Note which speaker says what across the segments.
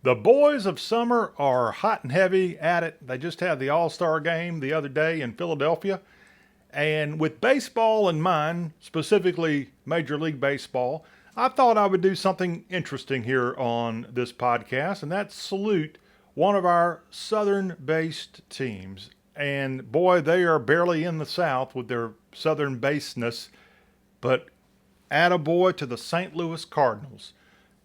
Speaker 1: The boys of summer are hot and heavy at it. They just had the All-Star game the other day in Philadelphia. And with baseball in mind, specifically Major League Baseball, I thought I would do something interesting here on this podcast, and that's salute one of our southern based teams. And boy, they are barely in the South with their southern basedness, but attaboy to the St. Louis Cardinals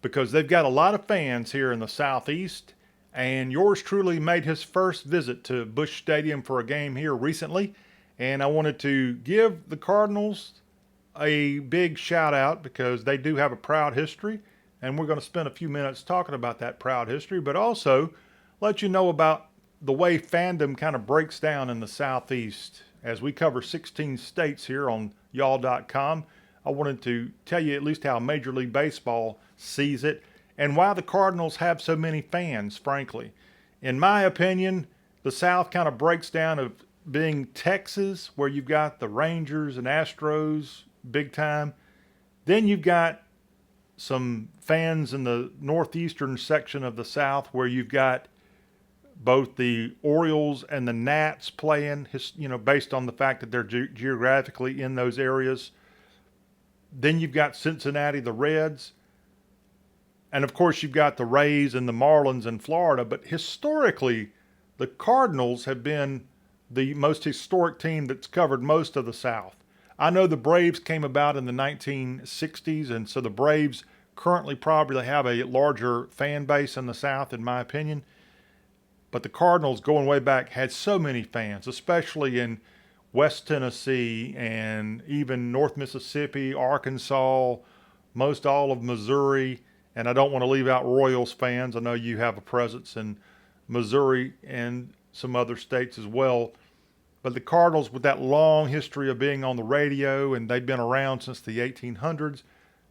Speaker 1: because they've got a lot of fans here in the Southeast. And yours truly made his first visit to Busch Stadium for a game here recently. And I wanted to give the Cardinals a big shout out because they do have a proud history. And we're going to spend a few minutes talking about that proud history, but also let you know about the way fandom kind of breaks down in the Southeast. As we cover 16 states here on y'all.com, I wanted to tell you at least how Major League Baseball sees it and why the Cardinals have so many fans, frankly. In my opinion, the South kind of breaks down of being Texas, where you've got the Rangers and Astros big time. Then you've got some fans in the northeastern section of the South where you've got both the Orioles and the Nats playing, based on the fact that they're geographically in those areas. Then you've got Cincinnati, the Reds. And of course, you've got the Rays and the Marlins in Florida. But historically, the Cardinals have been the most historic team that's covered most of the South. I know the Braves came about in the 1960s, and so the Braves currently probably have a larger fan base in the South, in my opinion. But the Cardinals, going way back, had so many fans, especially in West Tennessee and even North Mississippi, Arkansas, most all of Missouri. And I don't want to leave out Royals fans. I know you have a presence in Missouri and some other states as well. But the Cardinals, with that long history of being on the radio, and they've been around since the 1800s,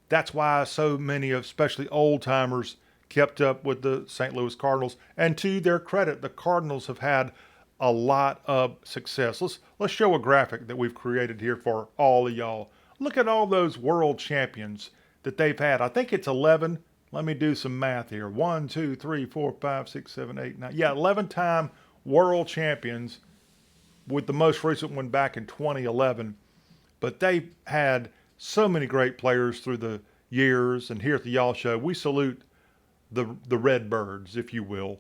Speaker 1: that's why so many, especially old timers, kept up with the St. Louis Cardinals. And to their credit, the Cardinals have had a lot of success. Let's show a graphic that we've created here for all of y'all. Look at all those world champions that they've had. I think it's 11. Let me do some math here. 1, 2, 3, 4, 5, 6, 7, 8, 9. Yeah, 11-time world champions, with the most recent one back in 2011. But they've had so many great players through the years. And here at the Y'all Show, we salute the Redbirds, if you will,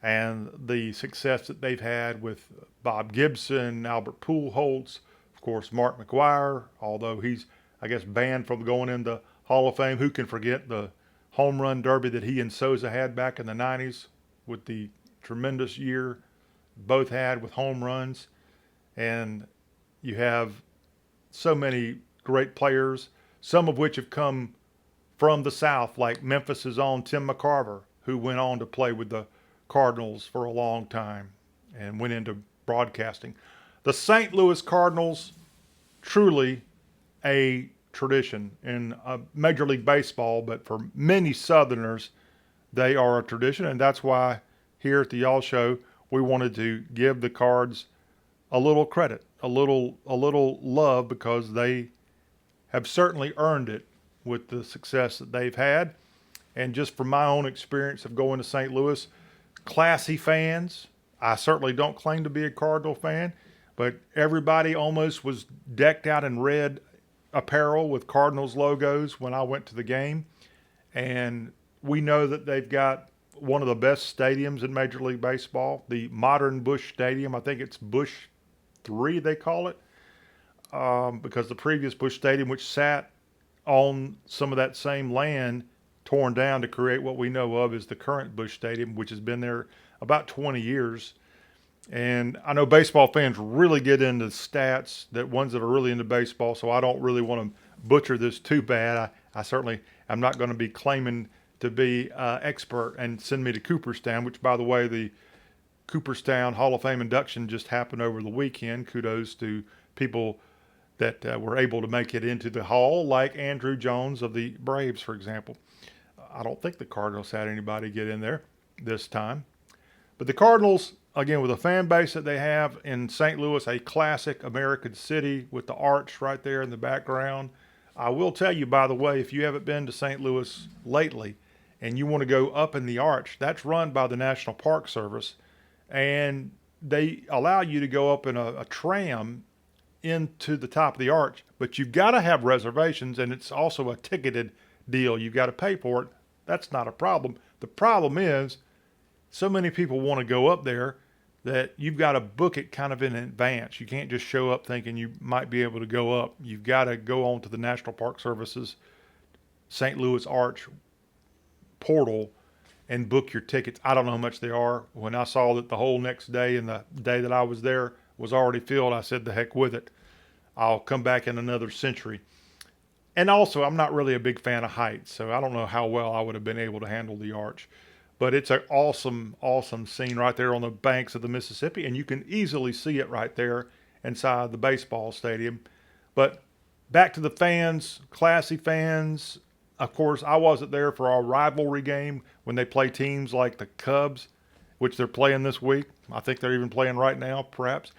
Speaker 1: and the success that they've had with Bob Gibson, Albert Pujols, of course, Mark McGwire, although he's, I guess, banned from going into Hall of Fame. Who can forget the home run derby that he and Souza had back in the 90s with the tremendous year both had with home runs? And you have so many great players, some of which have come from the South, like Memphis' own Tim McCarver, who went on to play with the Cardinals for a long time and went into broadcasting. The St. Louis Cardinals, truly a tradition in Major League Baseball, but for many Southerners, they are a tradition, and that's why here at the Y'all Show, we wanted to give the Cards a little credit, a little love, because they have certainly earned it with the success that they've had. And just from my own experience of going to St. Louis, classy fans. I certainly don't claim to be a Cardinal fan, but everybody almost was decked out in red apparel with Cardinals logos when I went to the game. And we know that they've got one of the best stadiums in Major League Baseball, the modern Busch Stadium. I think it's Busch 3, they call it, because the previous Busch Stadium, which sat on some of that same land, torn down to create what we know of as the current Busch Stadium, which has been there about 20 years. And I know baseball fans really get into stats, that ones that are really into baseball, so I don't really want to butcher this too bad. I certainly am not going to be claiming to be expert and send me to Cooperstown, which, by the way, the Cooperstown Hall of Fame induction just happened over the weekend. Kudos to people that were able to make it into the hall, like Andrew Jones of the Braves, for example. I don't think the Cardinals had anybody get in there this time. But the Cardinals, again, with the fan base that they have in St. Louis, a classic American city with the arch right there in the background. I will tell you, by the way, if you haven't been to St. Louis lately, and you want to go up in the arch, that's run by the National Park Service, and they allow you to go up in a tram into the top of the arch, but you've got to have reservations, and it's also a ticketed deal. You've got to pay for it. That's not a problem. The problem is so many people want to go up there that you've got to book it kind of in advance. You can't just show up thinking you might be able to go up. You've got to go on to the National Park Service's St. Louis Arch portal and book your tickets. I don't know how much they are. When I saw that the whole next day and the day that I was there was already filled, I said, the heck with it. I'll come back in another century. And also, I'm not really a big fan of heights, so I don't know how well I would have been able to handle the arch. But it's an awesome, awesome scene right there on the banks of the Mississippi, and you can easily see it right there inside the baseball stadium. But back to the fans, classy fans. Of course, I wasn't there for our rivalry game when they play teams like the Cubs, which they're playing this week. I think they're even playing right now, perhaps.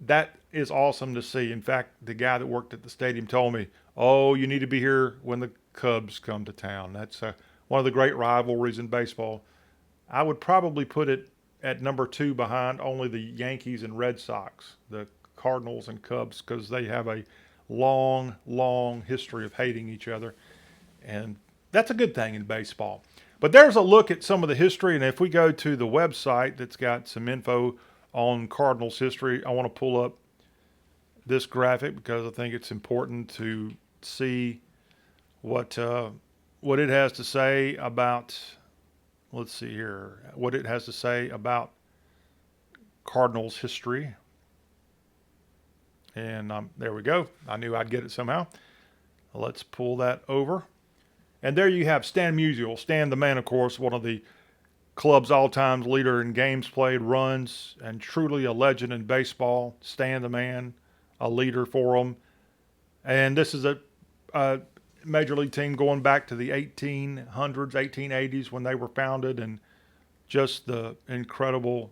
Speaker 1: That is awesome to see. In fact, the guy that worked at the stadium told me, oh, you need to be here when the Cubs come to town. That's one of the great rivalries in baseball. I would probably put it at number 2 behind only the Yankees and Red Sox, the Cardinals and Cubs, because they have a long, long history of hating each other. And that's a good thing in baseball. But there's a look at some of the history. And if we go to the website that's got some info on Cardinals history, I want to pull up this graphic because I think it's important to see what it has to say about, let's see here, what it has to say about Cardinals history. And there we go. I knew I'd get it somehow. Let's pull that over. And there you have Stan Musial. Stan the man, of course, one of the club's all-time leader in games played, runs, and truly a legend in baseball. Stan the man, a leader for them. And this is a major league team going back to the 1800s, 1880s when they were founded, and just the incredible.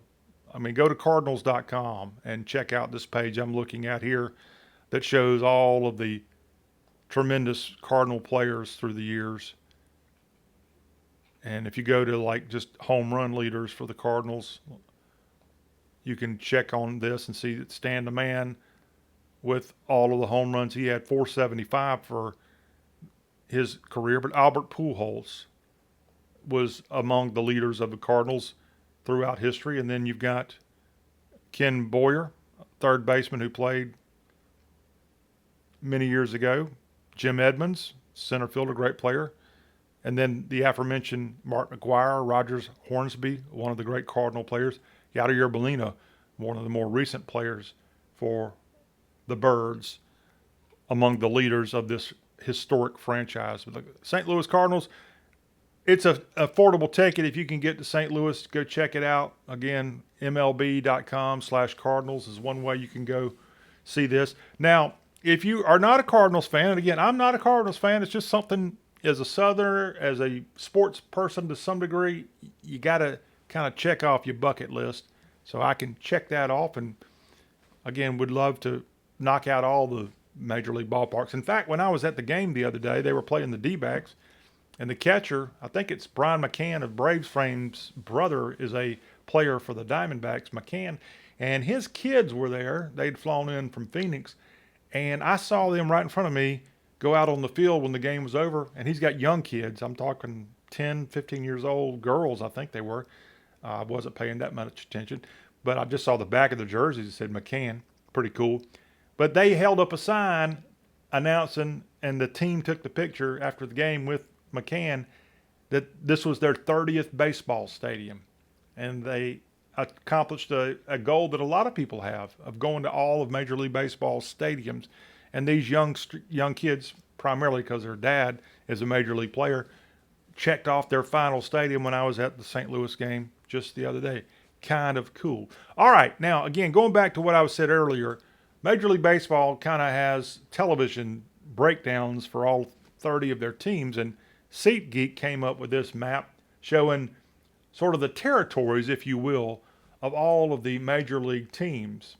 Speaker 1: I mean, go to Cardinals.com and check out this page I'm looking at here that shows all of the tremendous Cardinal players through the years. And if you go to like just home run leaders for the Cardinals, you can check on this and see that Stan the man, with all of the home runs, he had 475 for his career. But Albert Pujols was among the leaders of the Cardinals throughout history. And then you've got Ken Boyer, third baseman who played many years ago. Jim Edmonds, center fielder, great player. And then the aforementioned Mark McGwire, Rogers Hornsby, one of the great Cardinal players. Yadier Molina, one of the more recent players for the Birds, among the leaders of this historic franchise. But the St. Louis Cardinals, it's an affordable ticket. If you can get to St. Louis, go check it out. Again, MLB.com/Cardinals is one way you can go see this. Now, if you are not a Cardinals fan, and again, I'm not a Cardinals fan, it's just something as a Southerner, as a sports person to some degree, you got to kind of check off your bucket list. So I can check that off, and again, would love to knock out all the major league ballparks. In fact, when I was at the game the other day, they were playing the D-backs, and the catcher, I think it's Brian McCann of Braves fame's brother, is a player for the Diamondbacks, McCann, and his kids were there. They'd flown in from Phoenix, and I saw them right in front of me go out on the field when the game was over, and he's got young kids. I'm talking 10, 15 years old girls, I think they were. I wasn't paying that much attention, but I just saw the back of the jerseys. It said McCann. Pretty cool. But they held up a sign announcing, and the team took the picture after the game with McCann, that this was their 30th baseball stadium. And they accomplished a goal that a lot of people have of going to all of Major League Baseball's stadiums. And these young kids, primarily because their dad is a Major League player, checked off their final stadium when I was at the St. Louis game just the other day. Kind of cool. All right, now, again, going back to what I said earlier, Major League Baseball kind of has television breakdowns for all 30 of their teams, and SeatGeek came up with this map showing sort of the territories, if you will, of all of the Major League teams.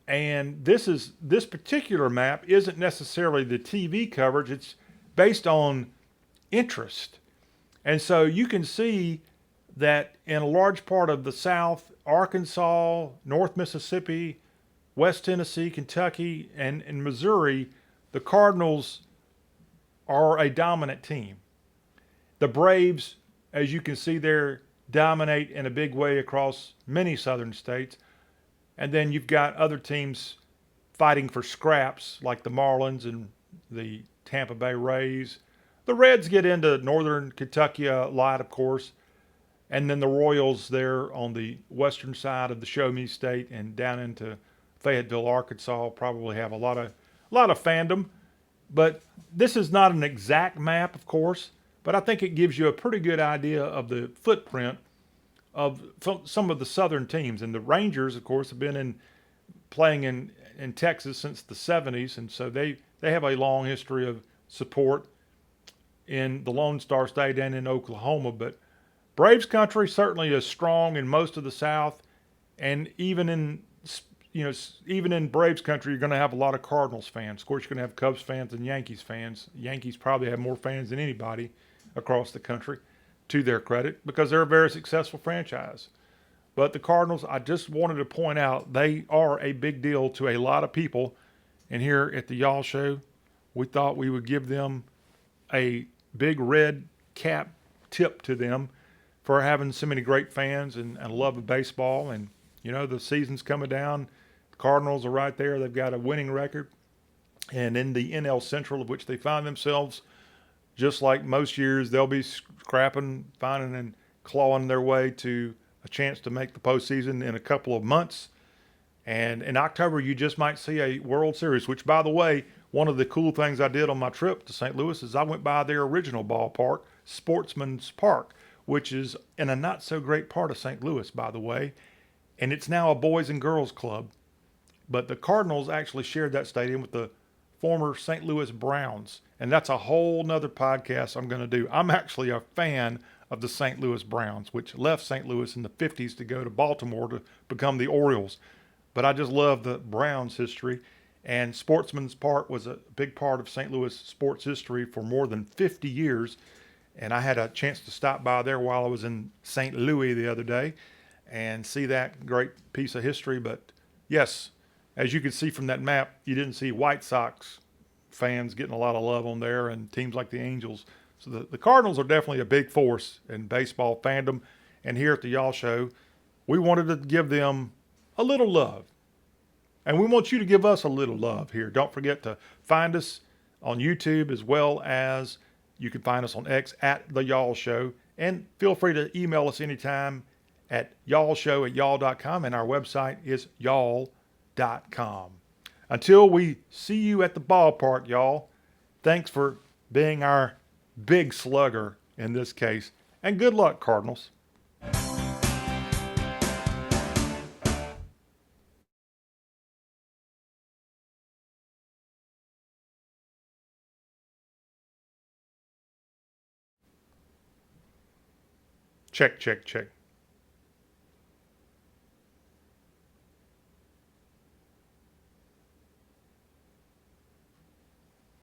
Speaker 1: And this particular map isn't necessarily the TV coverage. It's based on interest. And so you can see that in a large part of the South, Arkansas, North Mississippi, West Tennessee, Kentucky, and Missouri, the Cardinals are a dominant team. The Braves, as you can see there, dominate in a big way across many southern states. And then you've got other teams fighting for scraps like the Marlins and the Tampa Bay Rays. The Reds get into northern Kentucky a lot, of course. And then the Royals there on the western side of the Show Me State and down into Fayetteville, Arkansas, probably have a lot of fandom. But this is not an exact map, of course, but I think it gives you a pretty good idea of the footprint of some of the southern teams. And the Rangers, of course, have been playing in Texas since the 70s, and so they have a long history of support in the Lone Star State and in Oklahoma. But Braves country certainly is strong in most of the South, and even in Braves country, you're going to have a lot of Cardinals fans. Of course, you're going to have Cubs fans and Yankees fans. Yankees probably have more fans than anybody across the country, to their credit, because they're a very successful franchise. But the Cardinals, I just wanted to point out, they are a big deal to a lot of people. And here at the Y'all Show, we thought we would give them a big red cap tip to them for having so many great fans and a love of baseball. And, the season's coming down. The Cardinals are right there. They've got a winning record. And in the NL Central, of which they find themselves, just like most years, they'll be scrapping, finding, and clawing their way to a chance to make the postseason in a couple of months. And in October, you just might see a World Series, which, by the way, one of the cool things I did on my trip to St. Louis is I went by their original ballpark, Sportsman's Park, which is in a not so great part of St. Louis, by the way. And it's now a boys and girls club. But the Cardinals actually shared that stadium with the former St. Louis Browns. And that's a whole nother podcast I'm going to do. I'm actually a fan of the St. Louis Browns, which left St. Louis in the 50s to go to Baltimore to become the Orioles. But I just love the Browns history. And Sportsman's Park was a big part of St. Louis sports history for more than 50 years. And I had a chance to stop by there while I was in St. Louis the other day and see that great piece of history. But yes, as you can see from that map, you didn't see White Sox fans getting a lot of love on there and teams like the Angels. So the Cardinals are definitely a big force in baseball fandom. And here at the Y'all Show, we wanted to give them a little love. And we want you to give us a little love here. Don't forget to find us on YouTube, as well as you can find us on X at The Y'all Show. And feel free to email us anytime at y'allshow@y'all.com. And our website is y'all.com. Until we see you at the ballpark, y'all, thanks for being our big slugger in this case. And good luck, Cardinals. Check, check, check.